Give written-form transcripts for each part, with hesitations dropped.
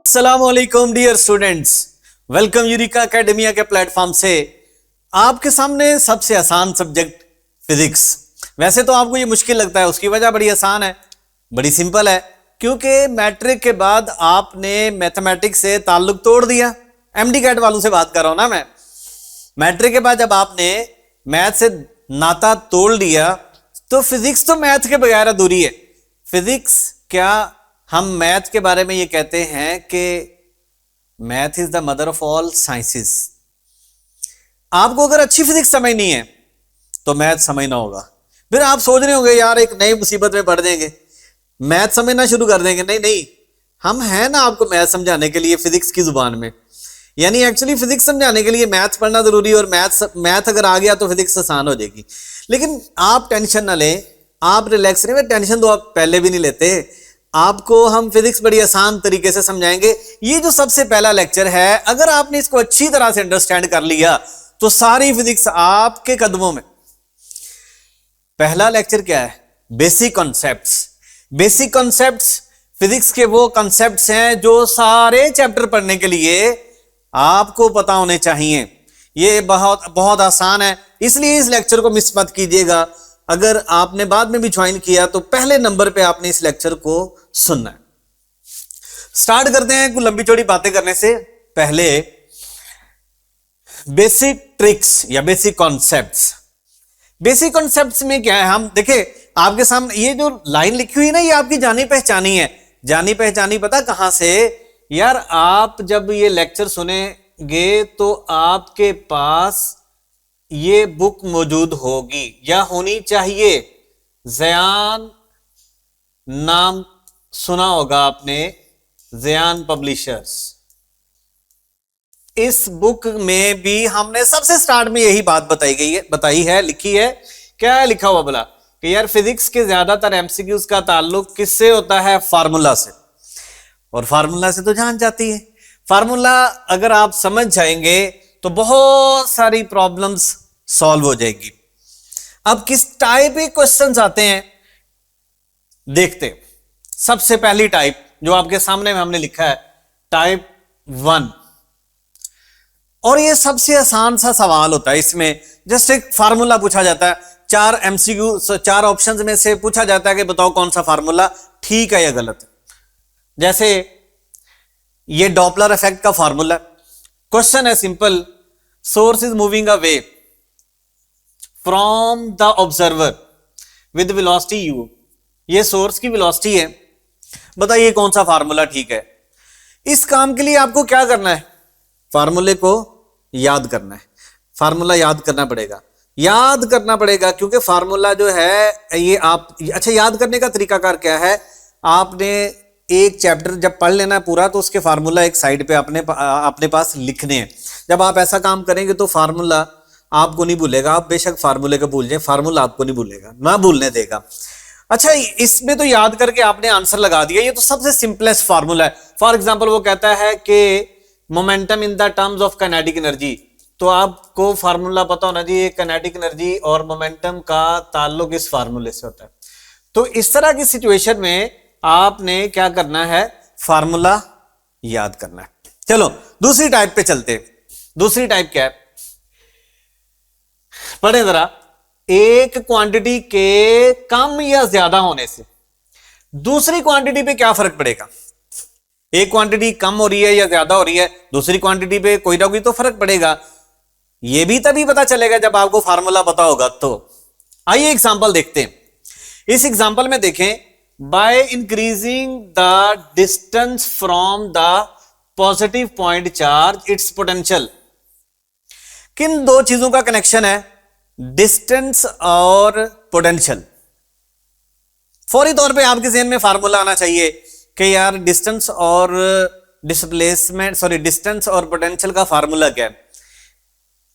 अस्सलाम वालेकुम dear students, welcome Eureka Academia के प्लेटफॉर्म से। आपके सामने सबसे आसान सब्जेक्ट फिजिक्स। वैसे तो आपको ये मुश्किल लगता है, उसकी वजह बड़ी आसान है, बड़ी सिंपल है, क्योंकि मैट्रिक के बाद आपने मैथमेटिक्स से ताल्लुक तोड़ दिया। एमडी कैट वालों से बात कर रहा हूं ना मैं। मैट्रिक के बाद जब आपने मैथ से नाता तोड़ दिया तो फिजिक्स तो मैथ के बगैर अधूरी है। फिजिक्स क्या, हम मैथ के बारे में ये कहते हैं कि math is the mother of all sciences. आपको अगर अच्छी फिजिक्स समझनी है तो मैथ समझना होगा। फिर आप सोच रहे होंगे यार एक नई मुसीबत में पड़ जाएंगे, मैथ समझना शुरू कर देंगे। नहीं नहीं, हम हैं ना आपको मैथ समझाने के लिए फिजिक्स की जुबान में। यानी एक्चुअली फिजिक्स समझाने के लिए मैथ पढ़ना जरूरी है, और मैथ अगर आ गया तो फिजिक्स आसान हो जाएगी। लेकिन आप टेंशन ना लें, आप रिलैक्स रहिए। टेंशन तो आप पहले भी नहीं लेते, आपको हम फिजिक्स बड़ी आसान तरीके से समझाएंगे। ये जो सबसे पहला लेक्चर है, अगर आपने इसको अच्छी तरह से अंडरस्टैंड कर लिया तो सारी फिजिक्स आपके कदमों में। पहला लेक्चर क्या है? Basic concepts. Basic concepts physics के वो कॉन्सेप्ट्स हैं जो सारे चैप्टर पढ़ने के लिए आपको पता होने चाहिए। ये बहुत बहुत आसान है, इसलिए इस लेक्चर को मिस मत कीजिएगा। अगर आपने बाद में भी ज्वाइन किया तो पहले नंबर पे आपने इस लेक्चर को सुनना है। स्टार्ट करते हैं कुछ लंबी चौड़ी बातें करने से पहले बेसिक ट्रिक्स या बेसिक कॉन्सेप्ट्स। बेसिक कॉन्सेप्ट्स में क्या है, हम देखें आपके सामने ये जो लाइन लिखी हुई है ना, ये आपकी जानी पहचानी है। जानी पहचानी पता कहां से यार? आप जब ये लेक्चर सुनेंगे तो आपके पास ये बुक मौजूद होगी या होनी चाहिए। ज़यान नाम सुना होगा आपने, ज़यान पब्लिशर्स। इस बुक में भी हमने सबसे स्टार्ट में यही बात बताई है, लिखी है। क्या है लिखा हुआ बोला कि यार फिजिक्स के ज्यादातर एमसीक्यूज का ताल्लुक किससे होता है? फार्मूला से। और फार्मूला से तो जान जाती है। फार्मूला अगर आप समझ जाएंगे तो बहुत सारी प्रॉब्लम्स सॉल्व हो जाएगी। अब किस टाइप के क्वेश्चंस आते हैं देखते हैं। सबसे पहली टाइप जो आपके सामने में हमने लिखा है, टाइप 1, और ये सबसे आसान सा सवाल होता है। इसमें जस्ट एक फार्मूला पूछा जाता है, 4 एमसीक्यू 4 ऑप्शंस में से पूछा जाता है कि बताओ कौन सा फार्मूला ठीक है या गलत है। जैसे ये डॉपलर इफेक्ट का फार्मूला। क्वेश्चन है simple, source is moving away from the observer with velocity u। ये सोर्स की वेलोसिटी है, बताइए कौन सा फार्मूला ठीक है। इस काम के लिए आपको क्या करना है? फार्मूले को याद करना है। फार्मूला याद करना पड़ेगा, क्योंकि फार्मूला जो है ये आप अच्छा याद करने का तरीकाकार क्या है? आपने एक चैप्टर जब पढ़ लेना पूरा तो उसके फार्मूला एक साइड पे अपने पास लिखने हैं। जब आप ऐसा काम करेंगे तो फार्मूला आपको नहीं भूलेगा। आप बेशक फार्मूले को भूल जाए, फार्मूला आपको नहीं भूलेगा, ना भूलने देगा। अच्छा, इसमें तो याद करके आपने आंसर लगा दिया, ये तो सबसे सिंपलेस्ट फार्मूला है। फॉर एग्जांपल वो कहता है कि momentum in the terms of kinetic energy, तो आपको फार्मूला पता होना चाहिए। काइनेटिक एनर्जी और मोमेंटम का ताल्लुक इस फार्मूले से होता है। तो इस तरह की सिचुएशन में आपने क्या करना है? फार्मूला याद करना है। चलो दूसरी टाइप पे चलते। दूसरी टाइप क्या है, पढ़े जरा। एक क्वांटिटी के कम या ज्यादा होने से दूसरी क्वांटिटी पे क्या फर्क पड़ेगा? एक क्वांटिटी कम हो रही है या ज्यादा हो रही है, दूसरी क्वांटिटी पे कोई ना कोई तो फर्क पड़ेगा। यह भी तभी पता चलेगा जब आपको फार्मूला पता होगा। तो आइए एग्जांपल देखते हैं। इस एग्जांपल में देखें, by increasing the distance from the positive point charge it's potential. किन दो चीजों का कनेक्शन है? डिस्टेंस और पोटेंशियल। फौरी तौर पे आपके ज़हन में फार्मूला आना चाहिए कि यार डिस्टेंस और डिस्टेंस और पोटेंशियल का फार्मूला क्या है।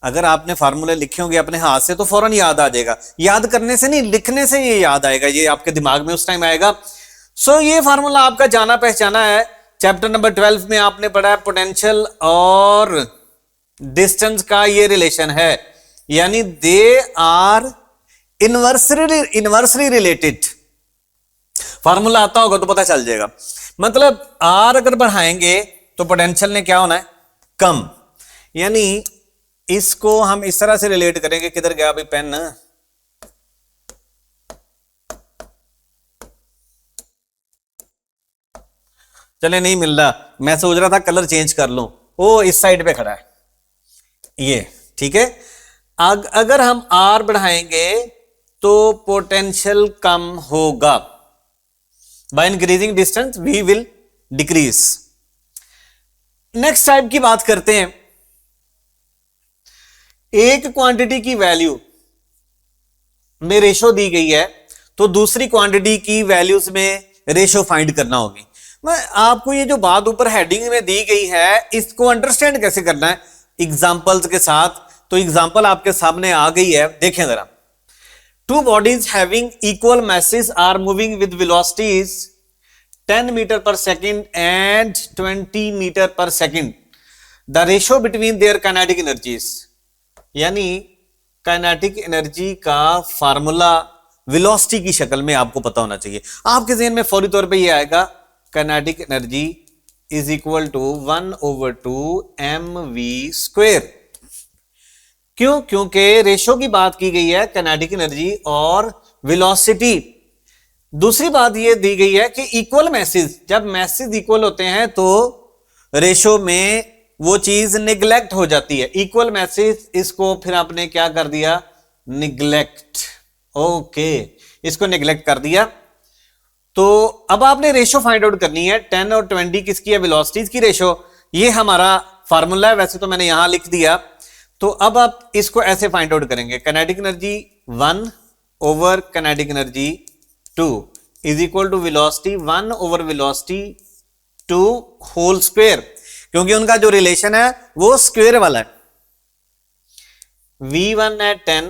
अगर आपने फार्मूले लिखे होंगे अपने हाथ से तो फौरन याद आ जाएगा। याद करने से नहीं, लिखने से ये याद आएगा, ये आपके दिमाग में उस टाइम आएगा। सो ये फार्मूला आपका जाना पहचाना है। चैप्टर नंबर 12 में आपने पढ़ा है पोटेंशियल और डिस्टेंस का ये रिलेशन है, यानी they are inversely related. Formula आता होगा तो पता चल जाएगा। मतलब आर अगर बढ़ाएंगे तो पोटेंशियल ने क्या होना है, कम। यानी इसको हम इस तरह से रिलेट करेंगे, किधर गया अभी पेन, चले नहीं मिल रहा, मैं सोच रहा था कलर चेंज कर लूं, ओ इस साइड पे खड़ा है ये, ठीक है। अगर हम आर बढ़ाएंगे तो पोटेंशियल कम होगा, by increasing distance we will decrease. Next type की बात करते हैं। एक क्वांटिटी की वैल्यू में रेशो दी गई है, तो दूसरी क्वांटिटी की वैल्यूज में रेशो फाइंड करना होगी। मैं आपको ये जो बात ऊपर हेडिंग में दी गई है, इसको अंडरस्टैंड कैसे करना है एग्जांपल्स के साथ। तो एग्जांपल आपके सामने आ गई है, देखें जरा। Two bodies having equal masses are moving with velocities 10 metre per second and 20 metre per second. The ratio between their kinetic energies, यानी काइनेटिक एनर्जी का फार्मूला वेलोसिटी की शक्ल में आपको पता होना चाहिए। आपके ज़हन में फौरी तौर पे ये आएगा, kinetic energy is equal to 1/2 mv²। क्यों? क्योंकि रेशो की बात की गई है काइनेटिक एनर्जी और वेलोसिटी। दूसरी बात यह दी गई है कि इक्वल मैसेज, जब मैसेज इक्वल होते हैं तो रेशो में वो चीज निगलेक्ट हो जाती है। इक्वल मैसेज, इसको फिर आपने क्या कर दिया, निगलेक्ट। ओके, इसको निगलेक्ट कर दिया। तो अब आपने रेशो फाइंड आउट करनी है। 10 और 20 किसकी है, वेलोसिटीज की रेशो। ये हमारा फार्मूला है, वैसे तो मैंने यहां लिख दिया। तो अब आप इसको ऐसे फाइंड आउट करेंगे, kinetic energy 1 over kinetic energy 2 is equal to velocity 1 over velocity 2 whole square, क्योंकि उनका जो रिलेशन है वो स्क्वायर वाला है। v1 है 10,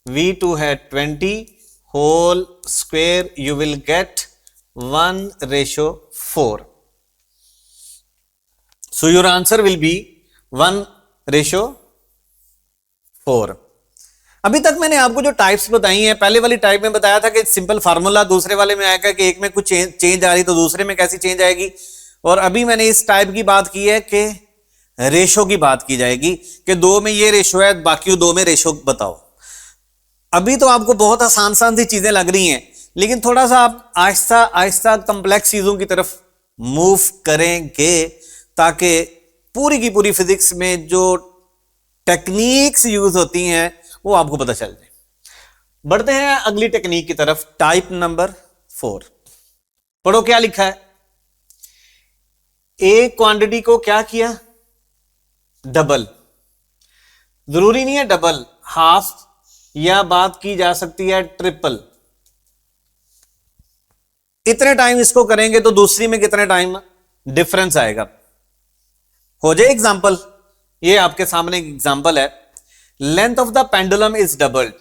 v2 है 20 whole square, you will get 1/4। So your answer will be 1/4। अभी तक मैंने आपको जो टाइप्स बताई हैं, पहले वाली टाइप में बताया था कि सिंपल फार्मूला, दूसरे वाले में आएगा कि एक में कुछ चेंज आ रही तो दूसरे में कैसी चेंज आएगी। और अभी मैंने इस टाइप की बात की है कि रेशो की बात की जाएगी कि दो में ये रेशो है, बाकी दो में रेशो बताओ। अभी तो आपको बहुत आसान सी चीजें लग रही हैं, लेकिन थोड़ा सा आप आहिस्ता आहिस्ता कॉम्प्लेक्स चीजों की तरफ मूव करेंगे ताकि पूरी की पूरी फिजिक्स में जो टेक्निक्स यूज होती हैं वो आपको पता चल जाए। बढ़ते हैं अगली टेक्निक की तरफ, टाइप नंबर 4। पढ़ो क्या लिखा है। एक क्वांटिटी को क्या किया, डबल। जरूरी नहीं है डबल, हाफ, या बात की जा सकती है ट्रिपल। इतने टाइम इसको करेंगे तो दूसरी में कितने टाइम डिफरेंस आएगा। हो जाए एग्जांपल, ये आपके सामने एक एग्जांपल है। Length of the pendulum is doubled.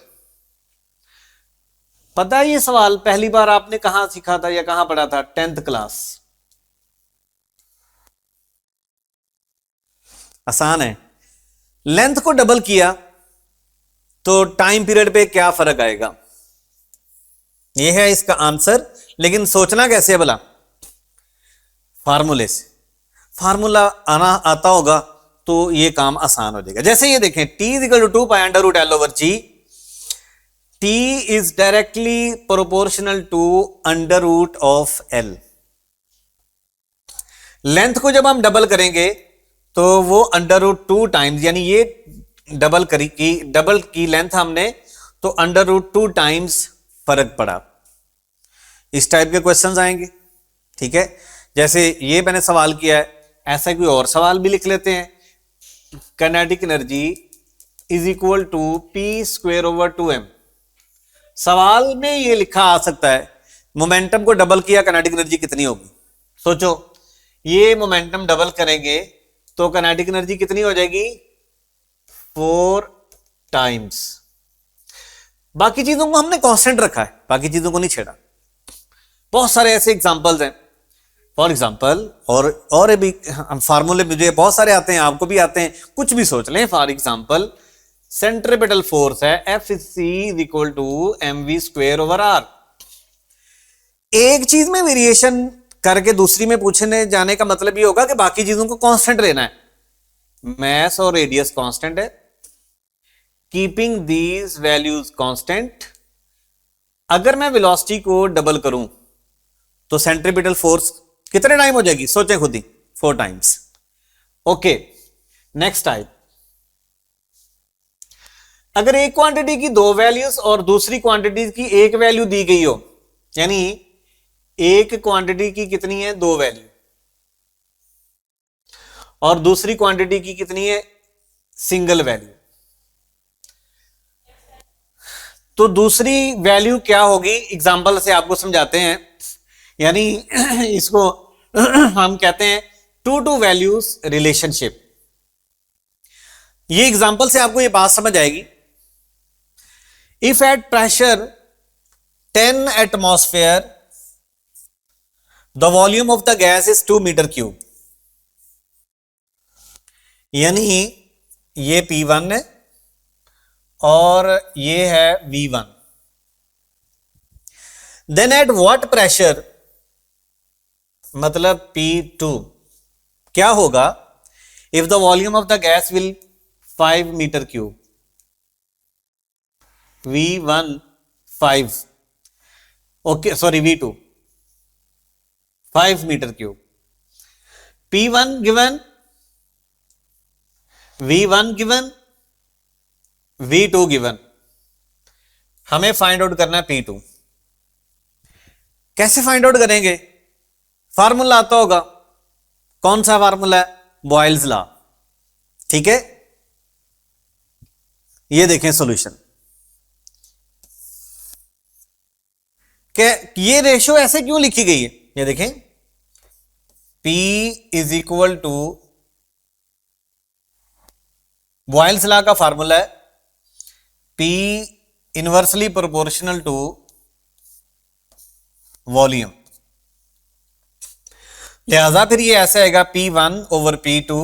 पता है ये सवाल पहली बार आपने कहां सीखा था या कहां पढ़ा था, 10th क्लास। आसान है। लेंथ को डबल किया तो टाइम पीरियड पे क्या फर्क आएगा, यह है इसका आंसर। लेकिन सोचना कैसे है भला, फार्मूले से। फार्मूला आना आता होगा तो ये काम आसान हो जाएगा। जैसे ये देखें, T is equal to 2π√L/G। T is directly proportional to √L। Length को जब हम डबल करेंगे तो वो √2 टाइम्स, यानी ये डबल की लेंथ हमने तो √2 टाइम्स फर्क पड़ा। इस टाइप के क्वेश्चंस आएंगे, ठीक है। जैसे ये मैंने सवाल किया है, ऐसा कोई और सवाल भी लिख लेते हैं। Kinetic energy is equal to p²/2m। सवाल में ये लिखा आ सकता है, मोमेंटम को डबल किया काइनेटिक एनर्जी कितनी होगी। सोचो, ये मोमेंटम डबल करेंगे तो काइनेटिक एनर्जी कितनी हो जाएगी, 4 टाइम्स। बाकी चीजों को हमने कांस्टेंट रखा है, बाकी चीजों को नहीं छेड़ा। बहुत सारे ऐसे एग्जांपल्स हैं। फॉर एग्जांपल, और भी फार्मूले मुझे बहुत सारे आते हैं, आपको भी आते हैं, कुछ भी सोच लें। फॉर एग्जांपल, सेंट्रीपिटल फोर्स है Fc is equal to mv² over r। एक चीज में वेरिएशन करके दूसरी में पूछने जाने का मतलब ये होगा कि बाकी चीजों को कांस्टेंट लेना है। मैस और रेडियस कांस्टेंट है, कीपिंग दीज वैल्यूज कांस्टेंट। अगर मैं वेलोसिटी को डबल करूं तो सेंट्रीपिटल फोर्स कितने टाइम हो जाएगी, सोचें खुद ही, 4 टाइम्स। Okay, next type. अगर एक क्वांटिटी की 2 वैल्यूज और दूसरी क्वांटिटी की एक वैल्यू दी गई हो, यानी एक क्वांटिटी की कितनी है, 2 वैल्यू, और दूसरी क्वांटिटी की कितनी है, सिंगल वैल्यू, तो दूसरी वैल्यू क्या होगी, एग्जांपल से आपको समझाते हैं। यानी इसको हम कहते हैं 2 वैल्यूज रिलेशनशिप। ये एग्जांपल से आपको ये बात समझ आएगी। If at pressure 10 atmosphere the volume of the gas is 2 metre cube, यानी ये P1 है और ये है V1, then at what pressure, मतलब P2 क्या होगा, if the volume of the gas will 5 metre cube, V1 5, okay sorry V2 5 metre cube, P1 given, V1 given, V2 given, हमें फाइंड आउट करना है P2। कैसे फाइंड आउट करेंगे, formula आता होगा, कौन सा फार्मूला है, बॉयल्स लॉ, ठीक है। ये देखें सॉल्यूशन, ये रेशियो ऐसे क्यों लिखी गई है, ये देखें, P is equal to, Boyle's law का फार्मूला है P inversely proportional to volume, लिहाजा फिर ये ऐसे आएगा P1 over P2,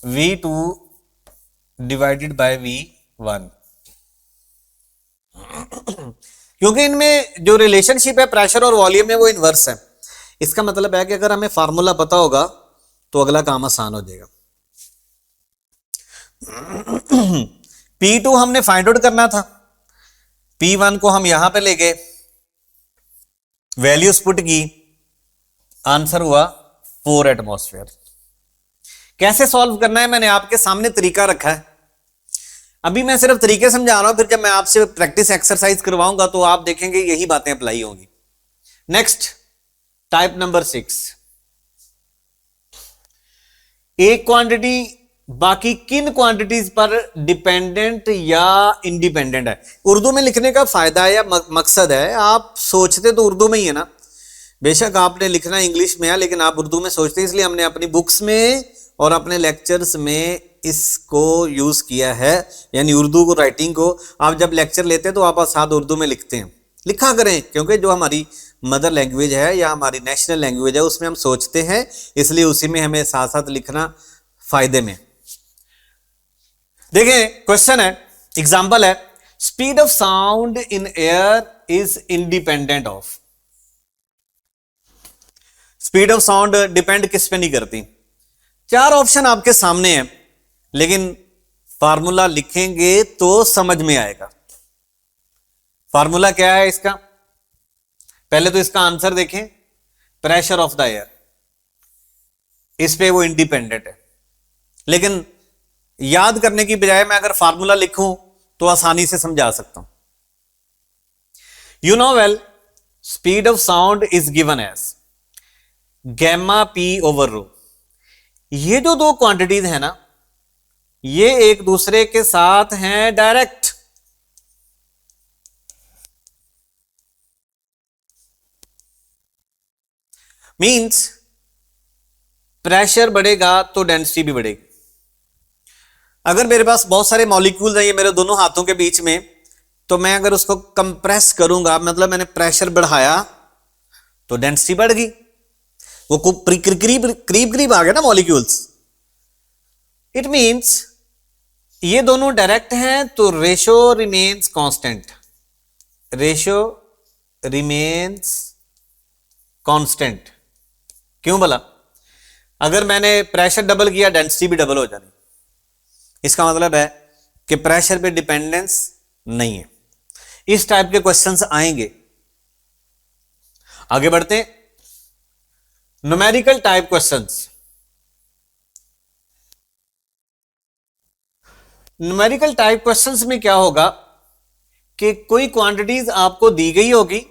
V2 divided by V1। क्योंकि इनमें जो रिलेशनशिप है प्रेशर और वॉल्यूम में वो इनवर्स है। इसका मतलब है कि अगर हमें फार्मूला पता होगा तो अगला काम आसान हो जाएगा। P2 हमने फाइंड आउट करना था, P1 को हम यहां पे ले गए, वैल्यूज पुट की, आंसर हुआ 4 एटमॉस्फेयर। कैसे सॉल्व करना है मैंने आपके सामने तरीका रखा है। अभी मैं सिर्फ तरीके समझा रहा हूं, फिर जब मैं आपसे प्रैक्टिस एक्सरसाइज करवाऊंगा तो आप देखेंगे यही बातें अप्लाई होंगी। नेक्स्ट, टाइप नंबर 6, एक क्वांटिटी बाकी किन क्वांटिटीज पर डिपेंडेंट या इंडिपेंडेंट है। उर्दू में लिखने का फायदा है या मकसद है, आप सोचते तो उर्दू में ही है ना, बेशक आपने लिखना इंग्लिश में है लेकिन आप उर्दू में सोचते, इसलिए हमने अपनी बुक्स में और अपने लेक्चर्स में इसको यूज किया है, यानी उर्दू को, राइटिंग को। आप जब लेक्चर लेते हैं तो आप साथ उर्दू में लिखते हैं, लिखा करें, क्योंकि जो हमारी मदर लैंग्वेज है या हमारी नेशनल लैंग्वेज है उसमें हम सोचते हैं, इसलिए उसी में हमें साथ साथ लिखना फायदे में। देखें क्वेश्चन है, एग्जांपल है, speed of sound in air is independent of. Speed of sound depend किस पे नहीं करती। 4 ऑप्शन आपके सामने हैं, लेकिन फार्मूला लिखेंगे तो समझ में आएगा। फार्मूला क्या है इसका, पहले तो इसका आंसर देखें, प्रेशर ऑफ द एयर, इस पे वो इंडिपेंडेंट है, लेकिन याद करने की बजाय मैं अगर फार्मूला लिखूं तो आसानी से समझा सकता हूं। You know well, speed of sound is given as gamma P over rho. ये जो 2 क्वांटिटीज है ना, ये एक दूसरे के साथ हैं डायरेक्ट। मींस प्रेशर बढ़ेगा तो डेंसिटी भी बढ़ेगी। अगर मेरे पास बहुत सारे मॉलिक्यूल्स हैं ये मेरे दोनों हाथों के बीच में, तो मैं अगर उसको कंप्रेस करूंगा, मतलब मैंने प्रेशर बढ़ाया तो डेंसिटी बढ़ गई, वो करीब आ गया ना मॉलिक्यूल्स। इट मींस ये दोनों डायरेक्ट हैं तो ratio remains constant, ratio remains constant. क्यों भला? अगर मैंने प्रेशर डबल किया डेंसिटी भी डबल हो जानी। इसका मतलब है कि प्रेशर पे डिपेंडेंस नहीं है। इस टाइप के क्वेश्चंस आएंगे। आगे बढ़ते हैं, numerical type questions. Numerical type questions में क्या होगा कि कोई क्वांटिटीज आपको दी गई होगी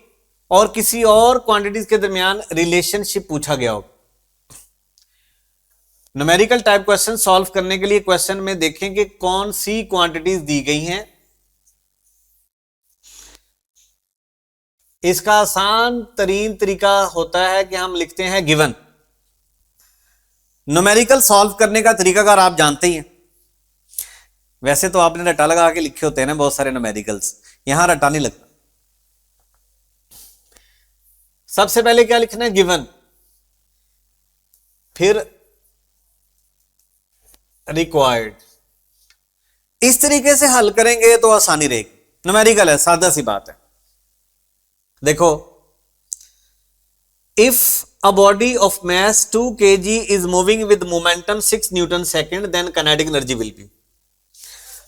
और किसी और क्वांटिटीज के दरमियान रिलेशनशिप पूछा गया होगा। न्यूमेरिकल टाइप क्वेश्चन सॉल्व करने के लिए क्वेश्चन में देखें कि कौन सी क्वांटिटीज दी गई हैं। इसका आसान तरीन तरीका होता है कि हम लिखते हैं गिवन। न्यूमेरिकल सॉल्व करने का तरीकाकार आप जानते ही हैं। वैसे तो आपने रट्टा लगा के लिखे होते हैं ना बहुत सारे न्यूमेरिकल्स, यहां रट्टा नहीं लगता। सबसे पहले क्या लिखना है? गिवन, फिर रिक्वायर्ड। इस तरीके से हल करेंगे तो आसानी रहेगी। न्यूमेरिकल है, सादा सी बात है। देखो, if a body of mass 2 kg is moving with momentum 6 Newton second, then kinetic energy will be।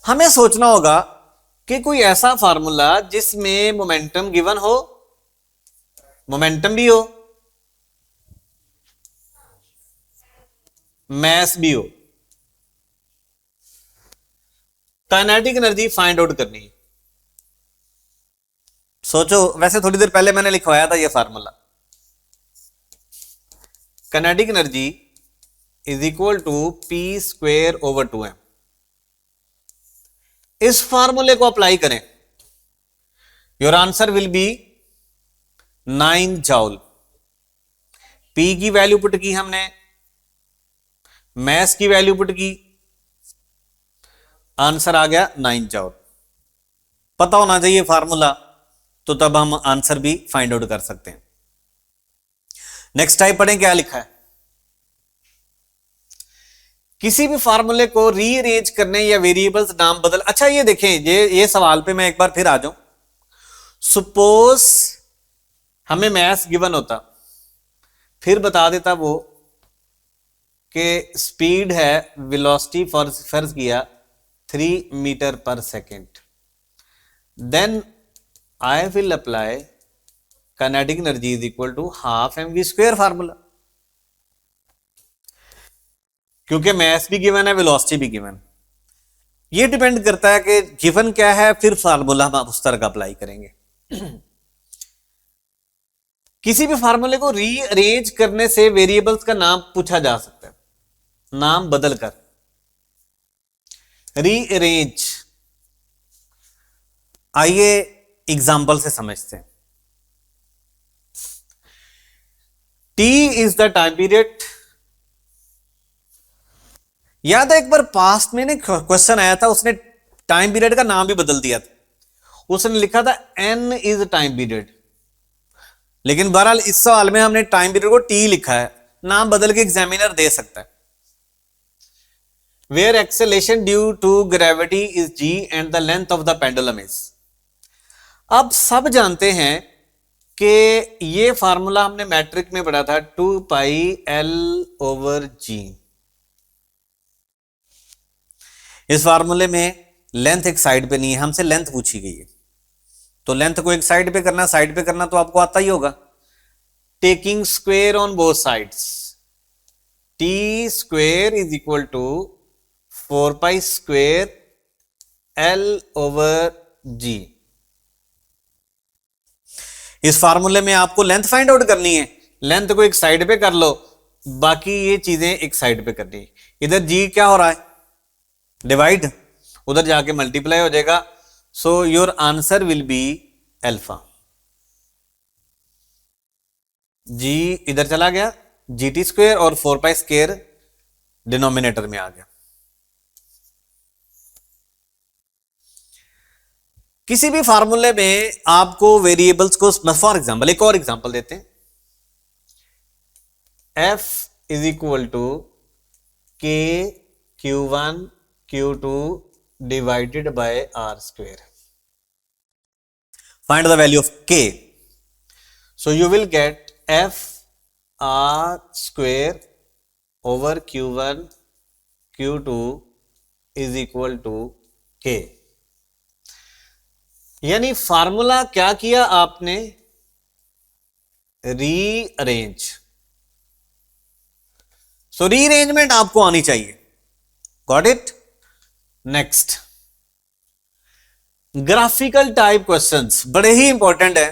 हमें सोचना होगा कि कोई ऐसा फार्मूला जिसमें मोमेंटम गिवन हो, मोमेंटम भी हो, मैस भी हो, काइनेटिक एनर्जी फाइंड आउट करनी है। सोचो, वैसे थोड़ी देर पहले मैंने लिखवाया था यह formula. Kinetic energy is equal to P square over 2m। इस फार्मूले को अप्लाई करें, your answer will be 9 joule. P की वैल्यू पुट की हमने, मैस की वैल्यू पुट की, आंसर आ गया 9 जॉल। पता होना चाहिए फार्मूला, तो तब हम आंसर भी फाइंड आउट कर सकते हैं। नेक्स्ट टाइप पढ़ें, क्या लिखा है? किसी भी फार्मूले को रीअरेंज करने या वेरिएबल्स नाम बदल। अच्छा, ये देखें, ये सवाल पे मैं एक बार फिर आ जाऊं। सपोज हमें मैथ्स गिवन होता, फिर बता देता वो कि स्पीड है, वेलोसिटी फर्ज किया 3 metre per second, then I will apply kinetic energy is equal to half mv square formula. क्योंकि मैथ भी गिवन है, वेलोसिटी भी गिवन। ये डिपेंड करता है कि गिवन क्या है, फिर फार्मूला हम उस तरह का अप्लाई करेंगे। किसी भी फार्मूले को रीअरेंज करने से वेरिएबल्स का नाम पूछा जा सकता है, नाम बदलकर। रीअरेंज, आइए एग्जाम्पल से समझते हैं। T is the time period. याद है एक बार पास्ट में क्वेश्चन आया था, उसने टाइम पीरियड का नाम भी बदल दिया था। उसने लिखा था N इज टाइम पीरियड, लेकिन बहरहाल इस सवाल में हमने टाइम पीरियड को T लिखा है। नाम बदल के एग्जामिनर दे सकता है। Where acceleration due to gravity is G and the length of the pendulum is. अब सब जानते हैं कि ये फार्मूला हमने मैट्रिक में पढ़ा था, 2 पाई L ओवर G। इस फार्मूले में लेंथ एक साइड पे नहीं है, हमसे लेंथ पूछी गई है, तो लेंथ को एक साइड पे करना, साइड पे करना तो आपको आता ही होगा। Taking square on both sides, T square is equal to 4 pi square L over G। इस फार्मूले में आपको लेंथ फाइंड आउट करनी है। लेंथ को एक साइड पे कर लो, बाकी ये चीजें एक साइड पे करनी है। इधर G क्या हो रहा है? डिवाइड, उधर जाके मल्टीप्लाई हो जाएगा। सो your answer will be alpha. G इधर चला गया, GT स्क्वायर, और 4 पाई स्क्वायर डिनोमिनेटर में आ गया। किसी भी फार्मूले में आपको वेरिएबल्स को, फॉर एग्जांपल एक और एग्जांपल देते हैं, F is equal to K Q1 Q2 divided by R square. Find the value of K। So you will get F R square over Q1 Q2 is equal to K. यानी formula क्या किया आपने, rearrange. सो rearrangement आपको आनी चाहिए। Got it. Next, graphical type questions बड़े ही important है।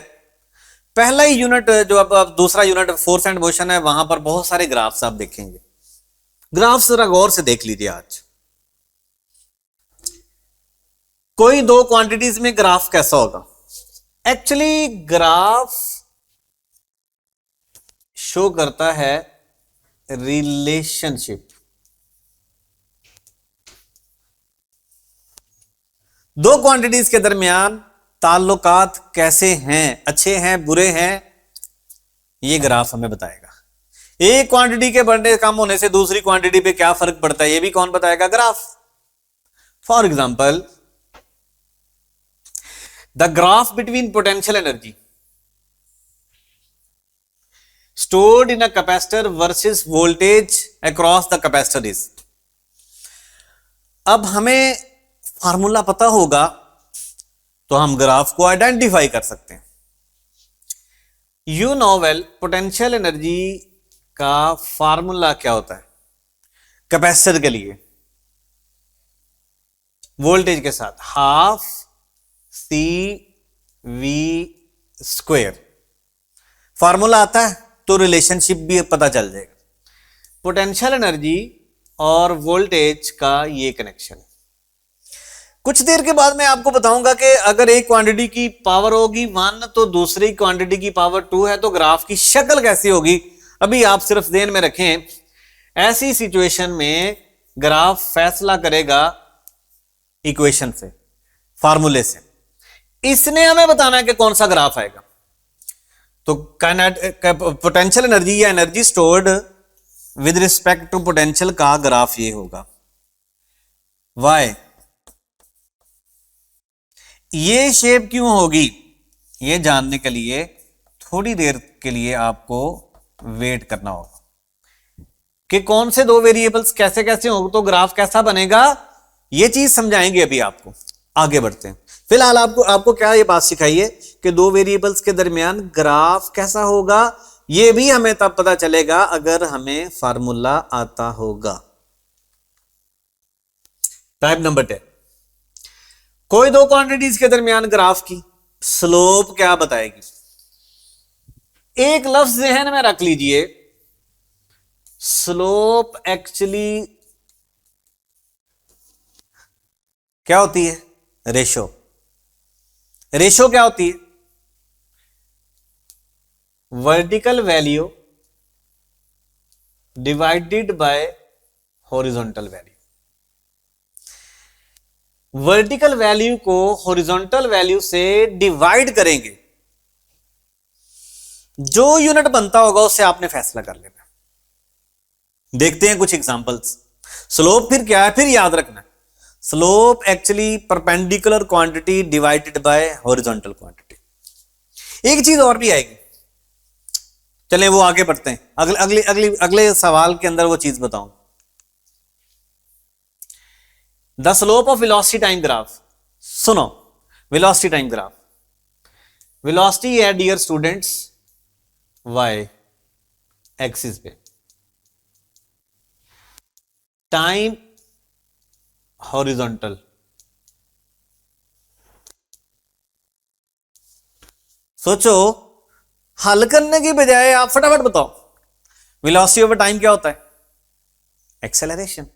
पहला ही यूनिट जो अब दूसरा यूनिट फोर्स एंड मोशन है, वहां पर बहुत सारे ग्राफ्स आप देखेंगे। ग्राफ्स जरा गौर से देख लीजिए। आज कोई दो क्वांटिटीज में ग्राफ कैसा होगा? एक्चुअली ग्राफ शो करता है रिलेशनशिप। दो क्वांटिटीज के दरमियान ताल्लुकात कैसे हैं, अच्छे हैं, बुरे हैं, ये ग्राफ हमें बताएगा। एक क्वांटिटी के बढ़ने कम होने से दूसरी क्वांटिटी पे क्या फर्क पड़ता है, ये भी कौन बताएगा? Graph. For example, the graph between potential energy stored in a capacitor versus voltage across the capacitor is। अब हमें फार्मूला पता होगा तो हम ग्राफ को आइडेंटिफाई कर सकते हैं। You know well, potential energy का फार्मूला क्या होता है कैपेसिटर के लिए? वोल्टेज के साथ half C V square. Formula आता है तो रिलेशनशिप भी पता चल जाएगा। पोटेंशियल एनर्जी और वोल्टेज का ये कनेक्शन है। कुछ देर के बाद मैं आपको बताऊंगा कि अगर एक क्वांटिटी की पावर होगी 1 तो दूसरी क्वांटिटी की पावर 2 है, तो ग्राफ की शक्ल कैसी होगी। अभी आप सिर्फ ध्यान में रखें, ऐसी सिचुएशन में ग्राफ फैसला करेगा इक्वेशन से, फार्मूले से। इसने हमें बताना है कि कौन सा ग्राफ आएगा। तो पोटेंशियल एनर्जी या energy stored with respect to potential का ग्राफ ये होगा। वाई ये शेप क्यों होगी, ये जानने के लिए थोड़ी देर के लिए आपको वेट करना होगा कि कौन से दो वेरिएबल्स कैसे कैसे होंगे तो ग्राफ कैसा बनेगा, ये चीज समझाएंगे अभी आपको। आगे बढ़ते हैं। फिलहाल आपको क्या ये बात सिखाइए कि दो वेरिएबल्स के दरमियान ग्राफ कैसा होगा, ये भी हमें तब पता चलेगा अगर हमें फार्मूला आता होगा। टाइप नंबर 10, कोई दो क्वांटिटीज के दरमियान ग्राफ की स्लोप क्या बताएगी? एक लफ्ज ज़हन में रख लीजिए, स्लोप एक्चुअली क्या होती है? रेशो। रेशो क्या होती है? Vertical value divided by horizontal value. Vertical value को हॉरिजॉन्टल वैल्यू से डिवाइड करेंगे, जो यूनिट बनता होगा उससे आपने फैसला कर लेना। देखते हैं कुछ एग्जांपल्स। स्लोप फिर क्या है, फिर याद रखना, slope actually perpendicular quantity divided by horizontal quantity. एक चीज और भी आएगी, चलें वो आगे बढ़ते हैं। अगले सवाल के अंदर वो चीज बताऊं। The slope of velocity time graph. सुनो, वेलोसिटी टाइम ग्राफ, वेलोसिटी है डियर स्टूडेंट्स वाई एक्सिस पे, टाइम हॉरिजॉन्टल। सोचो, हल करने की बजाय आप फटाफट बताओ वेलोसिटी ओवर टाइम क्या होता है? Acceleration.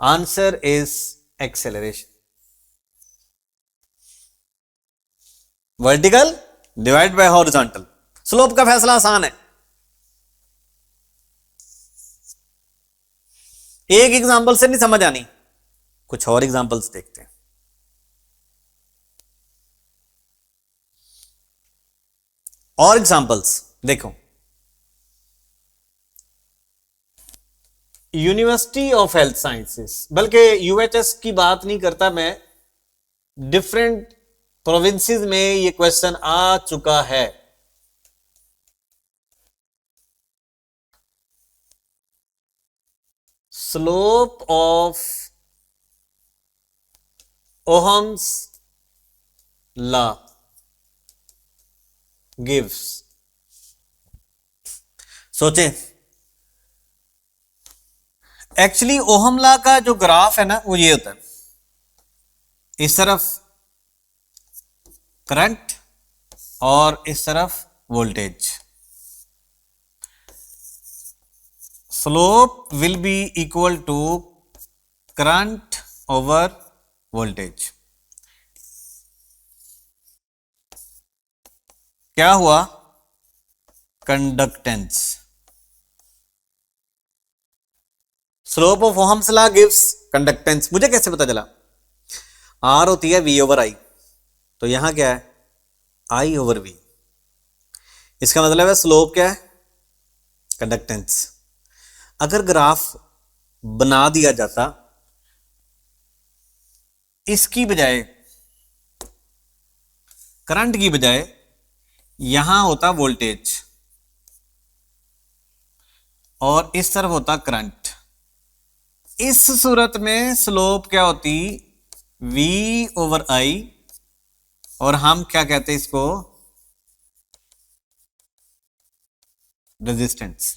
Answer is acceleration. Vertical divide by horizontal. Slope का फैसला आसान है। एक एग्जांपल से नहीं समझ आनी, कुछ और एग्जांपल्स देखते हैं। और एग्जांपल्स देखो, यूनिवर्सिटी ऑफ हेल्थ साइंसेस, बल्कि यूएचएस की बात नहीं करता मैं, डिफरेंट प्रोविंसेस में ये क्वेश्चन आ चुका है। Slope of Ohm's law gives, सोचें, एक्चुअली ओहम लॉ का जो ग्राफ है ना वो ये होता है, इस तरफ करंट और इस तरफ voltage. Slope will be equal to current over voltage. क्या हुआ? Conductance. Slope of Ohm's law gives conductance. मुझे कैसे पता चला? आर होती है वी ओवर आई, तो यहां क्या है? I over V. इसका मतलब है स्लोप क्या है? कंडक्टेंस। अगर ग्राफ बना दिया जाता इसकी बजाय, करंट की बजाय यहां होता वोल्टेज और इस तरफ होता करंट, इस सूरत में स्लोप क्या होती? V ओवर आई, और हम क्या कहते हैं इसको? रेजिस्टेंस।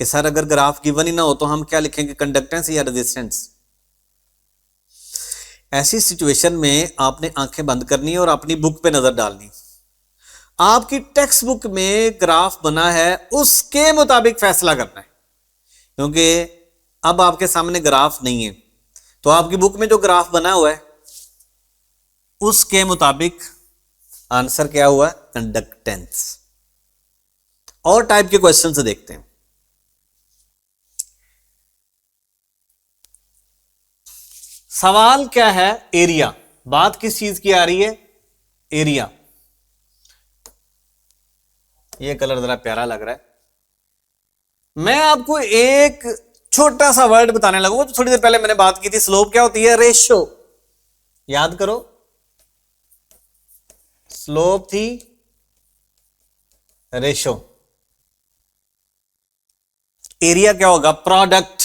कि सर अगर ग्राफ गिवन ही ना हो तो हम क्या लिखेंगे, कंडक्टेंस या रेजिस्टेंस? ऐसी सिचुएशन में आपने आंखें बंद करनी है और अपनी बुक पे नजर डालनी। आपकी टेक्स्ट बुक में ग्राफ बना है उसके मुताबिक फैसला करना है, क्योंकि अब आपके सामने ग्राफ नहीं है, तो आपकी बुक में जो ग्राफ बना हुआ है उसके मुताबिक आंसर क्या हुआ? कंडक्टेंस। और टाइप के क्वेश्चन से देखते हैं। सवाल क्या है? एरिया। बात किस चीज की आ रही है? एरिया। ये कलर जरा प्यारा लग रहा है। मैं आपको एक छोटा सा वर्ड बताने लगूंगा, तो थोड़ी देर पहले मैंने बात की थी, स्लोप क्या होती है? रेशो। याद करो, स्लोप थी रेशो। एरिया क्या होगा? Product.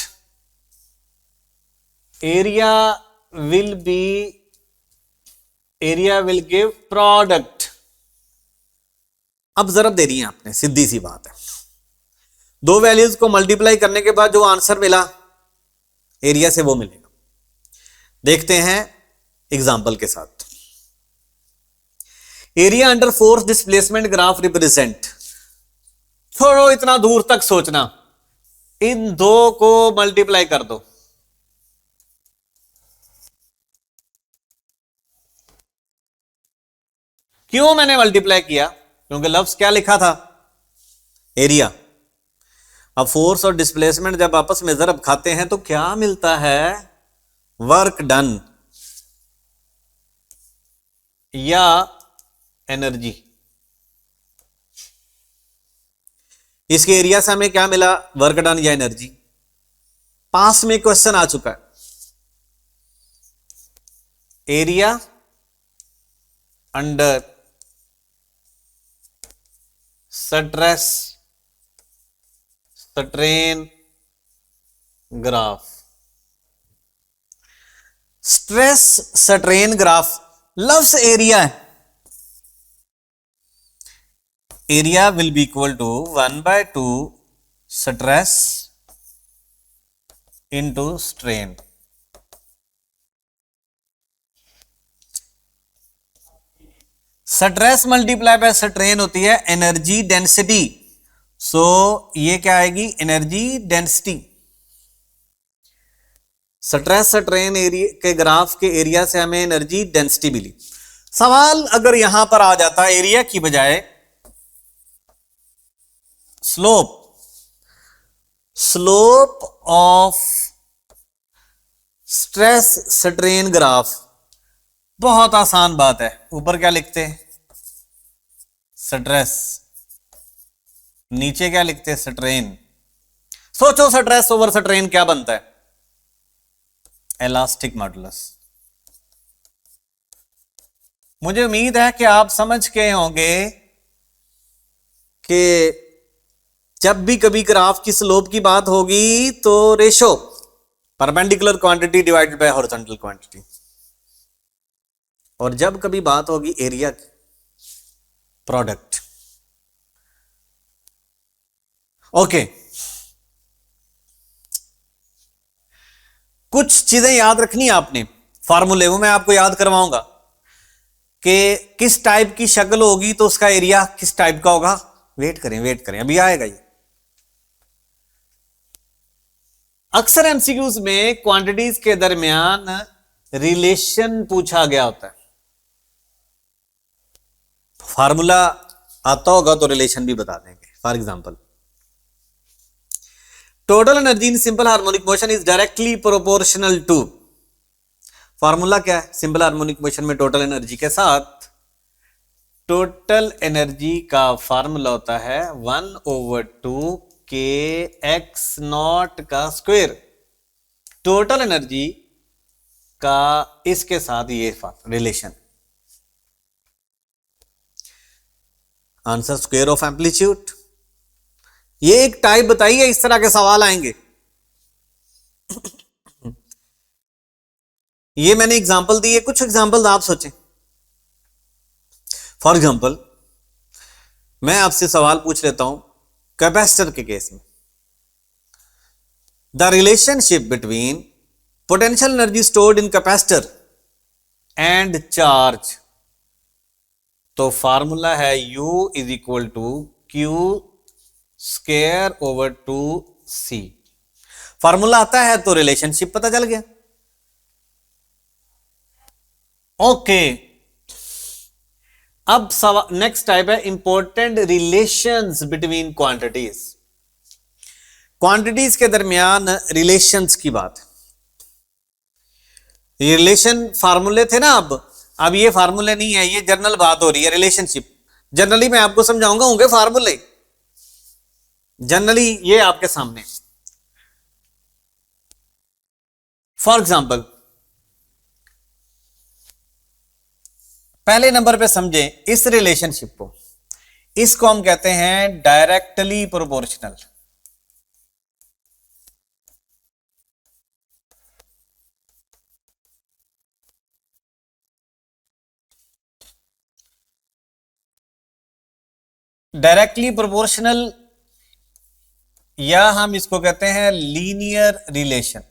Area will give product. अब जरूरत दे रही है आपने, सीधी सी बात है, दो वैल्यूज को मल्टीप्लाई करने के बाद जो आंसर मिला एरिया से वो मिलेगा। देखते हैं एग्जांपल के साथ। Area under force displacement graph represent. छोड़ो इतना दूर तक सोचना, इन दो को मल्टीप्लाई कर दो। क्यों मैंने मल्टीप्लाई किया? क्योंकि लफ्ज क्या लिखा था? एरिया। अब फोर्स और डिस्प्लेसमेंट जब आपस में ज़रब खाते हैं तो क्या मिलता है? वर्क डन या एनर्जी। इसके एरिया से हमें क्या मिला? वर्क डन या एनर्जी। पास में क्वेश्चन आ चुका है, area under stress strain graph. Stress strain graph, लफ्ज एरिया है। Area will be equal to 1/2 stress into strain. Stress multiply by strain होती है एनर्जी डेंसिटी। सो ये क्या आएगी? Energy density. Stress strain area के ग्राफ के एरिया से हमें एनर्जी डेंसिटी मिली। सवाल अगर यहां पर आ जाता एरिया की बजाय slope, slope of stress strain graph, बहुत आसान बात है, ऊपर क्या लिखते हैं? स्ट्रेस, नीचे क्या लिखते हैं? स्ट्रेन। सोचो स्ट्रेस ओवर स्ट्रेन क्या बनता है? Elastic modulus. मुझे उम्मीद है कि आप समझ गए होंगे कि जब भी कभी ग्राफ की स्लोप की बात होगी तो ratio perpendicular quantity divided by horizontal quantity, और जब कभी बात होगी एरिया की, प्रोडक्ट। ओके, कुछ चीजें याद रखनी है आपने, फार्मूले वो मैं आपको याद करवाऊंगा कि किस टाइप की शक्ल होगी तो उसका एरिया किस टाइप का होगा। वेट करें अभी आएगा ये। अक्सर एमसीक्यूज में क्वांटिटीज के दरमियान रिलेशन पूछा गया होता है, फार्मूला आता होगा तो रिलेशन भी बता देंगे। For example, total energy in simple harmonic motion is directly proportional to, formula क्या है सिंपल हार्मोनिक मोशन में टोटल एनर्जी के साथ, टोटल एनर्जी का फार्मूला होता है 1/2 के एक्स नॉट का स्क्वायर। टोटल एनर्जी का इसके साथ ये relation, answer square of amplitude. ये एक टाइप बताइए, इस तरह के सवाल आएंगे। ये मैंने एग्जांपल दिए, कुछ एग्जांपल आप सोचें। फॉर एग्जांपल मैं आपसे सवाल पूछ लेता हूं कैपेसिटर के केस में, the relationship between potential energy stored in capacitor and charge, तो फार्मूला है U is equal to Q square over 2C। Formula आता है तो रिलेशनशिप पता चल गया। ओके, अब नेक्स्ट टाइप है important relations between quantities, quantities के दरमियान रिलेशंस की बात। ये रिलेशन फार्मूले थे ना, अब ये फार्मूले नहीं है, ये जनरल बात हो रही है रिलेशनशिप। जनरली मैं आपको समझाऊंगा, होंगे फार्मूले, जनरली ये आपके सामने। फॉर एग्जांपल, पहले नंबर पे समझें इस रिलेशनशिप को, इसको हम कहते हैं डायरेक्टली प्रोपोर्शनल। डायरेक्टली प्रोपोर्शनल या हम इसको कहते हैं लीनियर रिलेशन।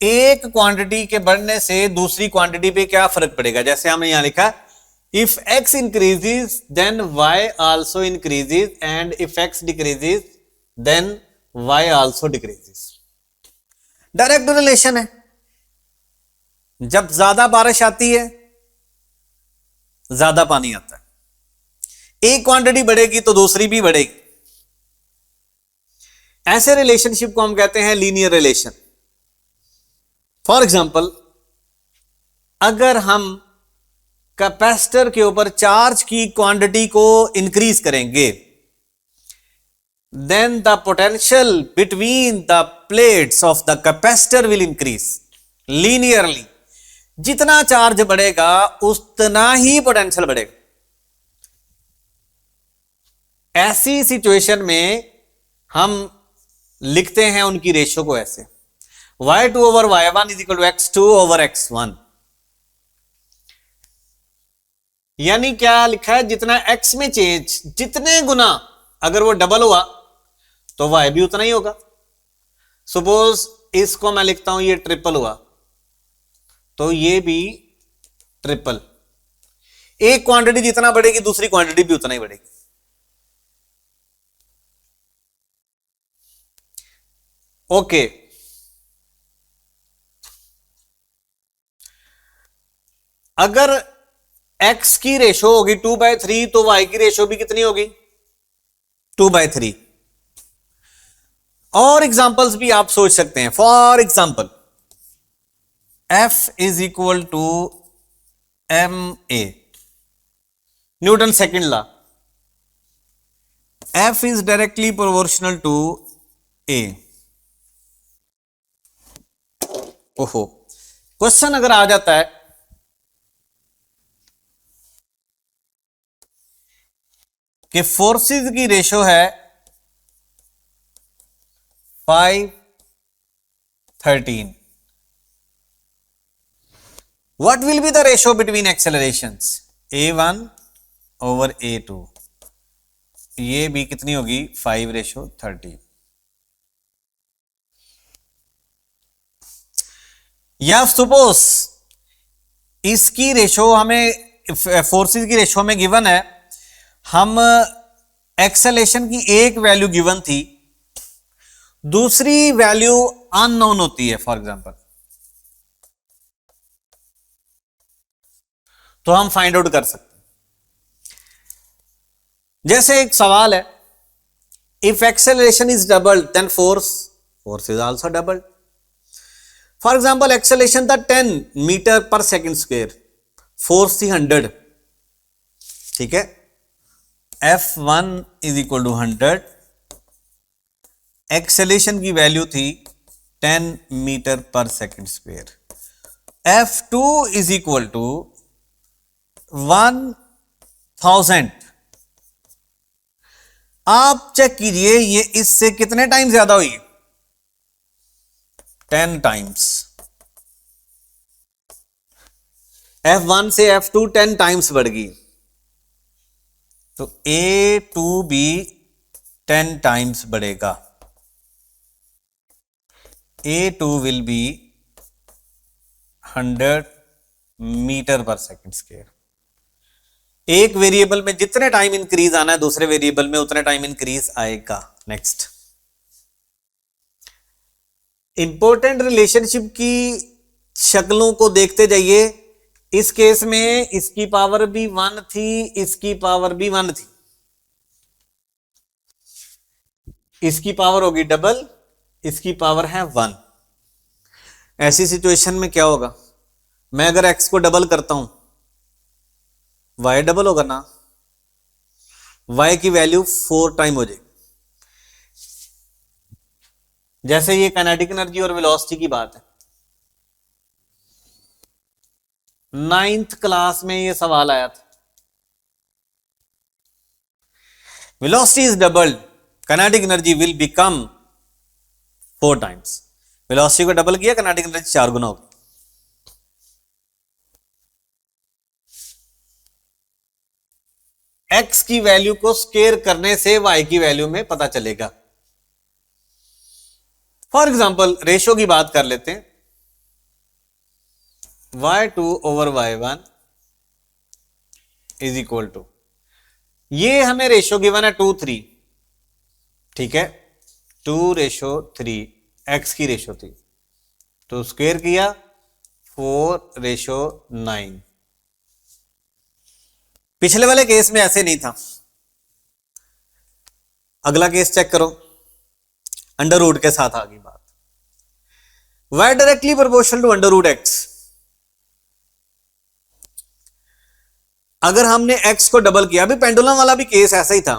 एक क्वांटिटी के बढ़ने से दूसरी क्वांटिटी पे क्या फर्क पड़ेगा, जैसे हमने यहां लिखा, if x increases then y also increases and if x decreases then y also decreases. Direct relation है। जब ज्यादा बारिश आती है ज्यादा पानी आता है, एक क्वांटिटी बढ़ेगी तो दूसरी भी बढ़ेगी। ऐसे रिलेशनशिप को हम कहते हैं लीनियर रिलेशन। फॉर एग्जाम्पल, अगर हम कैपेसिटर के ऊपर चार्ज की क्वांटिटी को इंक्रीज करेंगे, then the potential between the plates of the capacitor will increase linearly. जितना चार्ज बढ़ेगा उतना ही पोटेंशियल बढ़ेगा। ऐसी सिचुएशन में हम लिखते हैं उनकी रेशियो को ऐसे, y2 over y1 is equal to x2 over x1। यानी क्या लिखा है, जितना x में चेंज, जितने गुना अगर वो डबल हुआ तो y भी उतना ही होगा। सपोज इसको मैं लिखता हूं ये ट्रिपल हुआ तो ये भी ट्रिपल। एक क्वांटिटी जितना बढ़ेगी दूसरी क्वांटिटी भी उतना ही बढ़ेगी। ओके, अगर x की रेशो होगी 2/3 तो y की रेशो भी कितनी होगी, 2/3। और एग्जांपल्स भी आप सोच सकते हैं। For example, F is equal to ma, Newton second law. F is directly proportional to a। ओहो, क्वेश्चन अगर आ जाता है कि फोर्सेस की रेशो है 5:13, what will be the ratio between accelerations? a1 over a2, ये भी कितनी होगी? 5:13। या सपोज इसकी रेशो हमें, फोर्सेस की रेशो में गिवन है, हम एक्सेलेरेशन की एक वैल्यू गिवन थी, दूसरी वैल्यू अननोन होती है फॉर एग्जांपल, तो हम फाइंड आउट कर सकते हैं। जैसे एक सवाल है, if acceleration is double then force is also double. For example acceleration था 10 metre per second square, force थी 100, ठीक है। F1 is equal to 100, acceleration की वैल्यू थी 10 metre per second square. F2 is equal to 1000। आप check कीजिए ये इससे कितने टाइम ज्यादा हुई? 10 टाइम्स। F1 से F2 10 टाइम्स बढ़ गई, तो A2 भी 10 टाइम्स बढ़ेगा। A2 will be 100 metre per second square. एक वेरिएबल में जितने टाइम इंक्रीज आना है, दूसरे वेरिएबल में उतने टाइम इंक्रीज आएगा। नेक्स्ट, इंपॉर्टेंट रिलेशनशिप की शक्लों को देखते जाइए। इस केस में इसकी पावर भी 1 थी, इसकी पावर भी 1 थी, इसकी पावर होगी डबल, इसकी पावर है 1। ऐसी सिचुएशन में क्या होगा? मैं अगर x को डबल करता हूं, y डबल होगा ना, y की वैल्यू 4 टाइम हो जाएगी। जैसे ये काइनेटिक एनर्जी और वेलोसिटी की बात है, 9th क्लास में ये सवाल आया था। Velocity is doubled, kinetic energy will become 4 times. Velocity को डबल किया, काइनेटिक एनर्जी 4 गुना होगी। x की वैल्यू को स्केयर करने से y की वैल्यू में पता चलेगा। फॉर एग्जाम्पल रेशो की बात कर लेते हैं, y2 over y1 is equal to, ये हमें रेशो गिवन है 2:3, ठीक है। 2:3 x की रेशो थी, तो स्क्वायर किया 4:9। पिछले वाले केस में ऐसे नहीं था। अगला केस चेक करो, अंडर रूट के साथ आ गई बात। y directly proportional to under root X. अगर हमने x को डबल किया, अभी पेंडुलम वाला भी केस ऐसा ही था,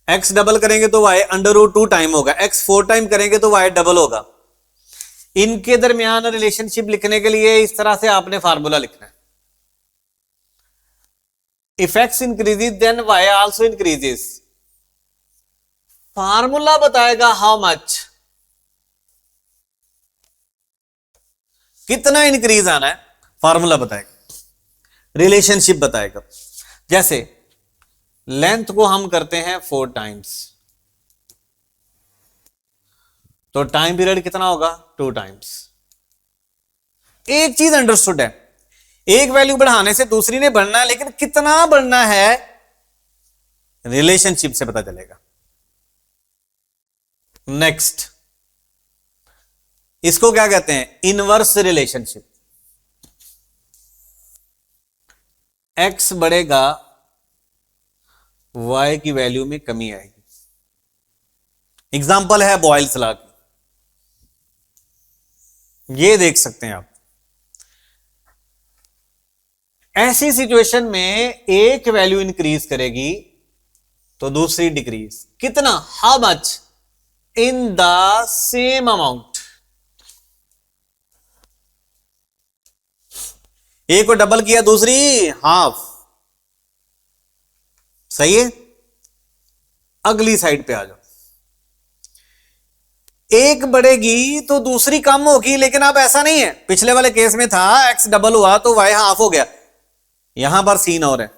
x डबल करेंगे तो y अंडर रूट 2 टाइम होगा, x 4 टाइम करेंगे तो y डबल होगा। इनके दरमियान रिलेशनशिप लिखने के लिए इस तरह से आपने फार्मूला लिखना है, if x increases then y also increases. Formula बताएगा हाउ मच, कितना इंक्रीज आना है, फार्मूला बताएगा, रिलेशनशिप बताएगा। जैसे लेंथ को हम करते हैं 4 टाइम्स, तो टाइम पीरियड कितना होगा? 2 टाइम्स। एक चीज अंडरस्टूड है, एक वैल्यू बढ़ाने से दूसरी ने बढ़ना है, लेकिन कितना बढ़ना है रिलेशनशिप से पता चलेगा। नेक्स्ट, इसको क्या कहते हैं? Inverse relationship. x बढ़ेगा, y की वैल्यू में कमी आएगी। एग्जाम्पल है बॉयल्स लॉ की, ये देख सकते हैं आप। ऐसी सिचुएशन में एक वैल्यू इंक्रीज करेगी तो दूसरी डिक्रीज। कितना? How much? In the same amount. एक को डबल किया, दूसरी हाफ। सही है। अगली साइड पे आ जाओ। एक बढ़ेगी तो दूसरी कम होगी, लेकिन अब ऐसा नहीं है। पिछले वाले केस में था x डबल हुआ तो y हाफ हो गया, यहां पर सीन और है,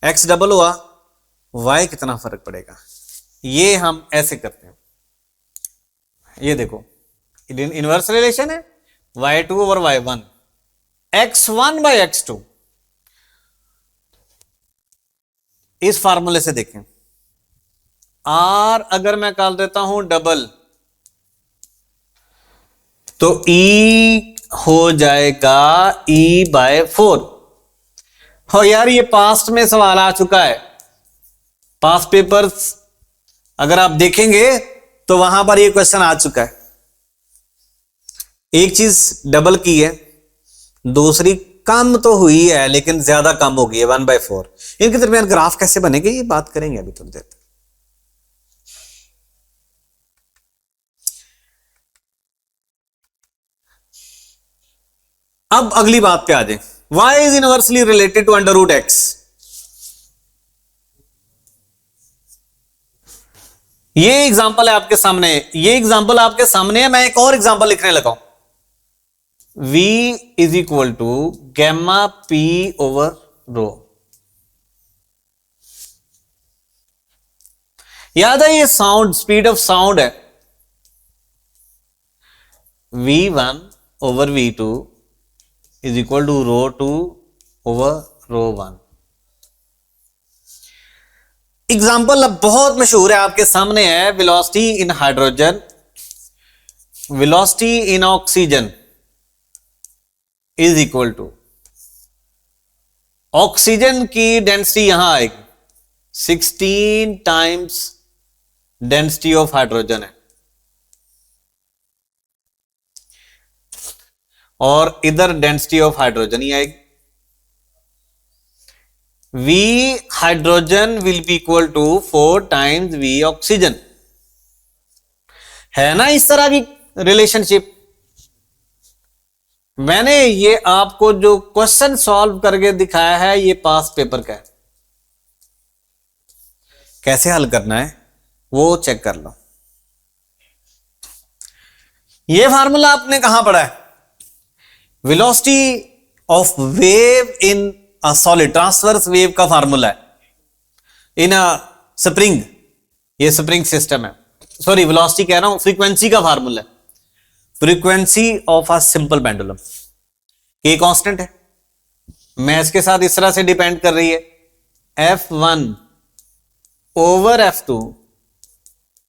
x डबल हुआ y कितना फर्क पड़ेगा। ये हम ऐसे करते हैं, ये देखो इनवर्स रिलेशन है, y2 over y1, x1 bye x2। इस फार्मूले से देखें, r अगर मैं कर देता हूं डबल तो E हो जाएगा E बाय 4। हो यार, ये पास्ट में सवाल आ चुका है, पास्ट पेपर्स अगर आप देखेंगे तो वहां पर ये क्वेश्चन आ चुका है। एक चीज डबल की है, दूसरी कम तो हुई है लेकिन ज्यादा कम हो गई है 1/4। इनके दरमियान ग्राफ कैसे बनेगा ये बात करेंगे अभी थोड़ी देर तक। अब अगली बात पे आ जाए, y is inversely related to under root X. ये एग्जांपल है आपके सामने, ये एग्जांपल आपके सामने है। मैं एक और एग्जांपल लिखने लगा हूं, v is equal to gamma p over rho. याद है ये साउंड, स्पीड ऑफ साउंड है, v1 over v2 is equal to rho 2 over rho 1। Example अब बहुत मशहूर है, आपके सामने है, velocity in hydrogen, velocity in oxygen is equal to, oxygen की डेंसिटी यहां आएगी 16 टाइम्स डेंसिटी ऑफ हाइड्रोजन है, और इधर डेंसिटी ऑफ हाइड्रोजन ही आएगी। V hydrogen will be equal to 4 times V oxygen. है ना इस तरह की रिलेशनशिप। मैंने ये आपको जो क्वेश्चन सॉल्व करके दिखाया है ये पास पेपर का है, कैसे हल करना है वो चेक कर लो। ये फार्मूला आपने कहां पढ़ा है, velocity of wave in a solid, transverse wave का फार्मूला है इन अ स्प्रिंग, ये स्प्रिंग सिस्टम है, सॉरी वेलोसिटी कह रहा हूं, फ्रीक्वेंसी का फार्मूला है, frequency of a simple pendulum. ये कांस्टेंट है, मैथ के साथ इस तरह से डिपेंड कर रही है, F1 over F2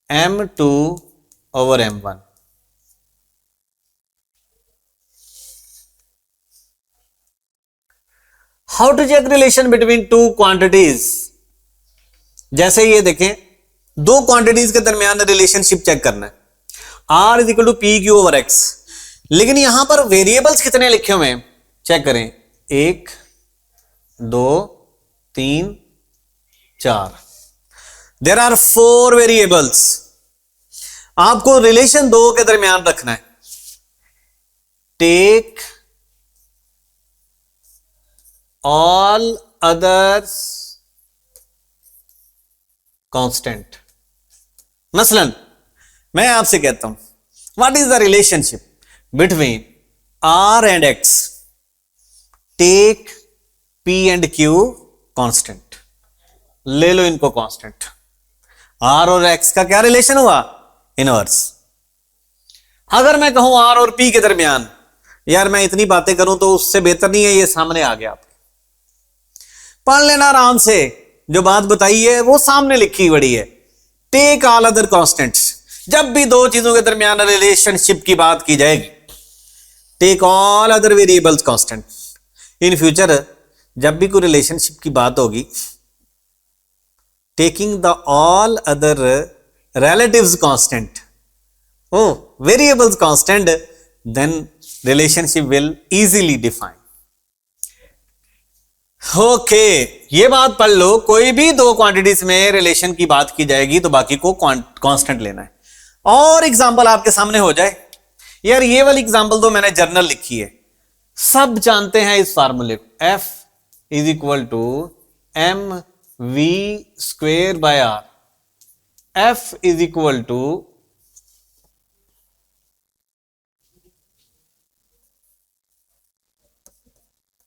M2 over M1। How to check relation between two quantities. जैसे ये देखें, दो क्वांटिटीज के दरमियान रिलेशनशिप चेक करना है, R is equal to P Q over X, लेकिन यहां पर वेरिएबल्स कितने लिखे हुए हैं चेक करें, 1 2 3 4, देयर आर 4 वेरिएबल्स। आपको रिलेशन दो के दरमियान रखना है, टेक all others constant। मसलन मैं आपसे कहता हूं what is the relationship between R and X, take P and Q constant, ले लो इनको कांस्टेंट। R और X का क्या रिलेशन हुआ, इनवर्स। अगर मैं कहूं R और P के दरमियान, यार मैं इतनी बातें करूं तो उससे बेहतर नहीं है, ये सामने आ गया, आप पढ़ लेना आराम से, जो बात बताई है वो सामने लिखी बड़ी है, टेक ऑल अदर कांस्टेंट्स। जब भी दो चीजों के दरमियान रिलेशनशिप की बात की जाएगी, take all other variables constant. In future जब भी कोई रिलेशनशिप की बात होगी, taking the all other relatives constant, or variables constant, then relationship will easily define. Okay, ये बात पढ़ लो, कोई भी दो क्वांटिटीज में रिलेशन की बात की जाएगी तो बाकी को कांस्टेंट लेना है। और एग्जांपल आपके सामने हो जाए, यार ये वाली एग्जांपल तो मैंने जर्नल लिखी है, सब जानते हैं इस फार्मूले को, F is equal to M V square by R, F is equal to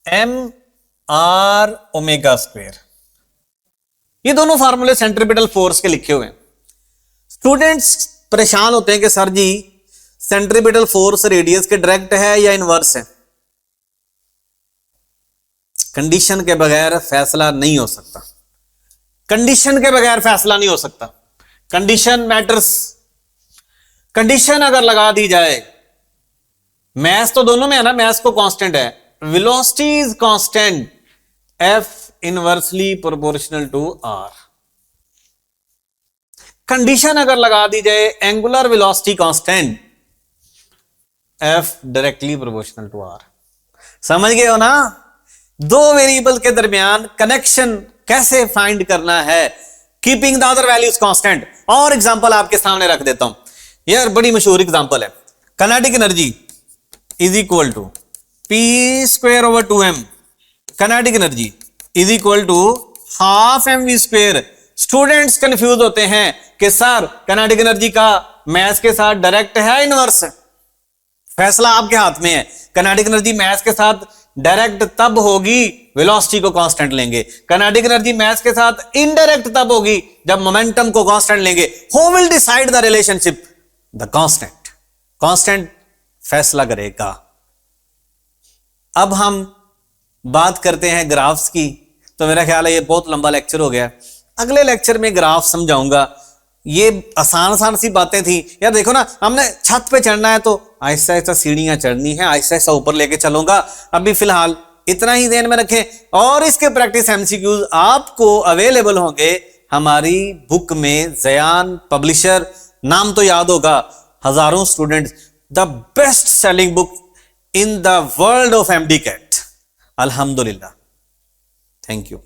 M R omega square. ये दोनों फार्मूले सेंट्रीपिटल फोर्स के लिखे हुए हैं। स्टूडेंट्स परेशान होते हैं कि सर जी सेंट्रीपिटल फोर्स रेडियस के डायरेक्ट है या इनवर्स है। कंडीशन के बगैर फैसला नहीं हो सकता, कंडीशन के बगैर फैसला नहीं हो सकता। Condition matters. कंडीशन अगर लगा दी जाए, मैथ तो दोनों में है ना, मैथ को कांस्टेंट है, velocity is constant, F inversely proportional to R. Condition अगर लगा दी जाए angular velocity constant, F directly proportional to R. समझ गए हो ना? दो वेरिएबल के दरमियान कनेक्शन कैसे फाइंड करना है, keeping the other values constant. और एग्जांपल आपके सामने रख देता हूं, यार बड़ी मशहूर एग्जांपल है। Kinetic energy is equal to P square over 2m, kinetic energy is equal to half mv square. Students confuse होते हैं कि सर काइनेटिक एनर्जी का मैथ के साथ डायरेक्ट है इनवर्स है। फैसला आपके हाथ में है। काइनेटिक एनर्जी मैथ के साथ डायरेक्ट तब होगी वेलोसिटी को कांस्टेंट लेंगे, काइनेटिक एनर्जी मैथ के साथ इनडायरेक्ट तब होगी जब मोमेंटम को कांस्टेंट लेंगे। Who will decide the relationship? The constant. Constant फैसला करेगा। अब हम बात करते हैं ग्राफ्स की। तो मेरा ख्याल है ये बहुत लंबा लेक्चर हो गया, अगले लेक्चर में ग्राफ समझाऊंगा। ये आसान आसान सी बातें थी यार। देखो ना, हमने छत पे चढ़ना है तो आहिस्ता आहिस्ता सीढ़ियां चढ़नी है, आहिस्ता आहिस्ता ऊपर लेके चलूंगा। अभी फिलहाल इतना ही ध्यान में रखें। और इसके प्रैक्टिस एमसीक्यूज आपको अवेलेबल होंगे हमारी बुक में। जयान पब्लिशर नाम तो याद होगा, हजारों students, the best selling book in the world of MD CAT. अल्हम्दुलिल्लाह। Thank you.